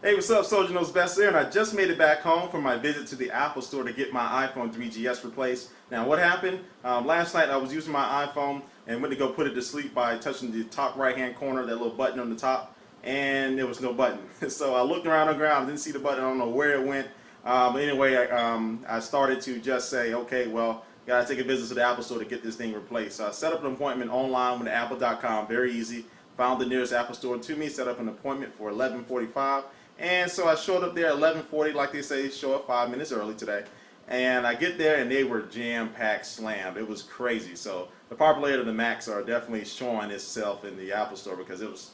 Hey, what's up, Soldier Knows Best there, and I just made it back home from my visit to the Apple Store to get my iPhone 3GS replaced. Now, what happened? Last night I was using my iPhone and went to go put it to sleep by touching the top right-hand corner, that little button on the top, and there was no button. So I looked around on the ground, didn't see the button, I don't know where it went. But anyway, I started to just say, okay, well, gotta take a visit to the Apple Store to get this thing replaced. So I set up an appointment online with apple.com, very easy. Found the nearest Apple Store to me, set up an appointment for 11:45. And so I showed up there at 11:40, like they say, show up 5 minutes early today. And I get there and they were jam-packed, slammed. It was crazy. So the popularity of the Macs are definitely showing itself in the Apple Store because it was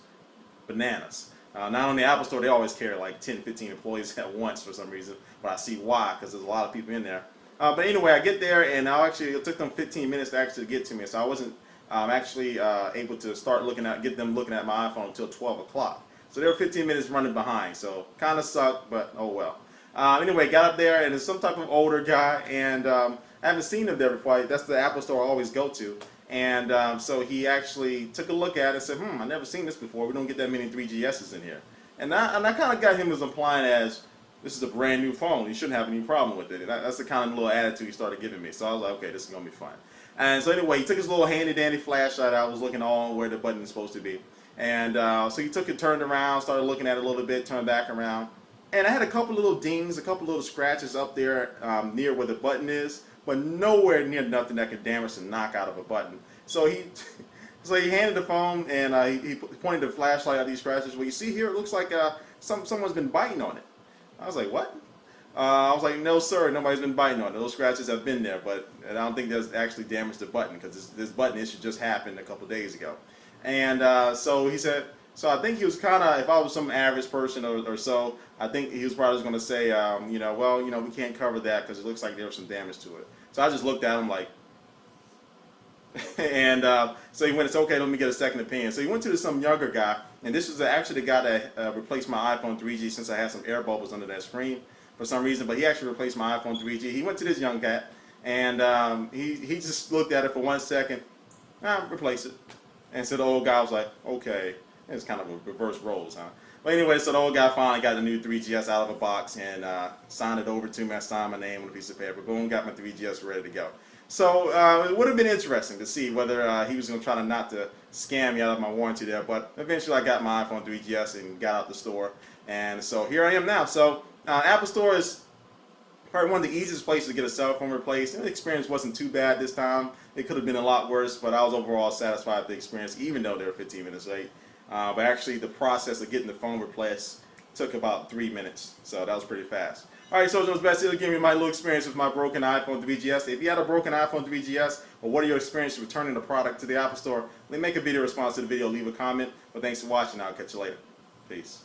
bananas. Not on the Apple Store, they always carry like 10, 15 employees at once for some reason. But I see why, because there's a lot of people in there. But anyway, I get there and it took them 15 minutes to actually get to me. So I wasn't actually able to get them looking at my iPhone until 12 o'clock. So they were 15 minutes running behind, so kind of sucked, but oh well. Anyway, got up there, and it's some type of older guy, and I haven't seen him there before. That's the Apple Store I always go to. And so he actually took a look at it and said, I've never seen this before. We don't get that many 3GSs in here. And I kind of got him as implying as, this is a brand new phone. You shouldn't have any problem with it. And that's the kind of little attitude he started giving me. So I was like, okay, this is going to be fun. And so anyway, he took his little handy-dandy flashlight. I was looking on where the button is supposed to be. And so he took it, turned around, started looking at it a little bit, turned back around. And I had a couple little dings, a couple little scratches up there near where the button is, but nowhere near nothing that could damage the knock out of a button. So he handed the phone and he pointed the flashlight at these scratches. Well, you see here, it looks like someone's been biting on it. I was like, what? I was like, no, sir, nobody's been biting on it. Those scratches have been there, but I don't think that's actually damaged the button because this button issue just happened a couple days ago. And so he said, so I think he was kind of, if I was some average person or so, I think he was probably going to say, we can't cover that because it looks like there was some damage to it. So I just looked at him like, and so he went, it's okay, let me get a second opinion. So he went to some younger guy, and this was actually the guy that replaced my iPhone 3G since I had some air bubbles under that screen for some reason, but he actually replaced my iPhone 3G. He went to this young cat, and he just looked at it for 1 second, replace it. And so the old guy was like, okay. It's kind of a reverse roles, huh? But anyway, so the old guy finally got the new 3GS out of a box and signed it over to me. I signed my name on a piece of paper. Boom, got my 3GS ready to go. So it would have been interesting to see whether he was going to try not to scam me out of my warranty there. But eventually I got my iPhone 3GS and got out the store. And so here I am now. So Apple Store is probably one of the easiest places to get a cell phone replaced. And the experience wasn't too bad this time. It could have been a lot worse, but I was overall satisfied with the experience, even though they were 15 minutes late. But actually, the process of getting the phone replaced took about 3 minutes, so that was pretty fast. All right, so it was best to give me my little experience with my broken iPhone 3GS. If you had a broken iPhone 3GS, or what are your experiences returning the product to the Apple Store, let me make a video response to the video, leave a comment. But thanks for watching. I'll catch you later. Peace.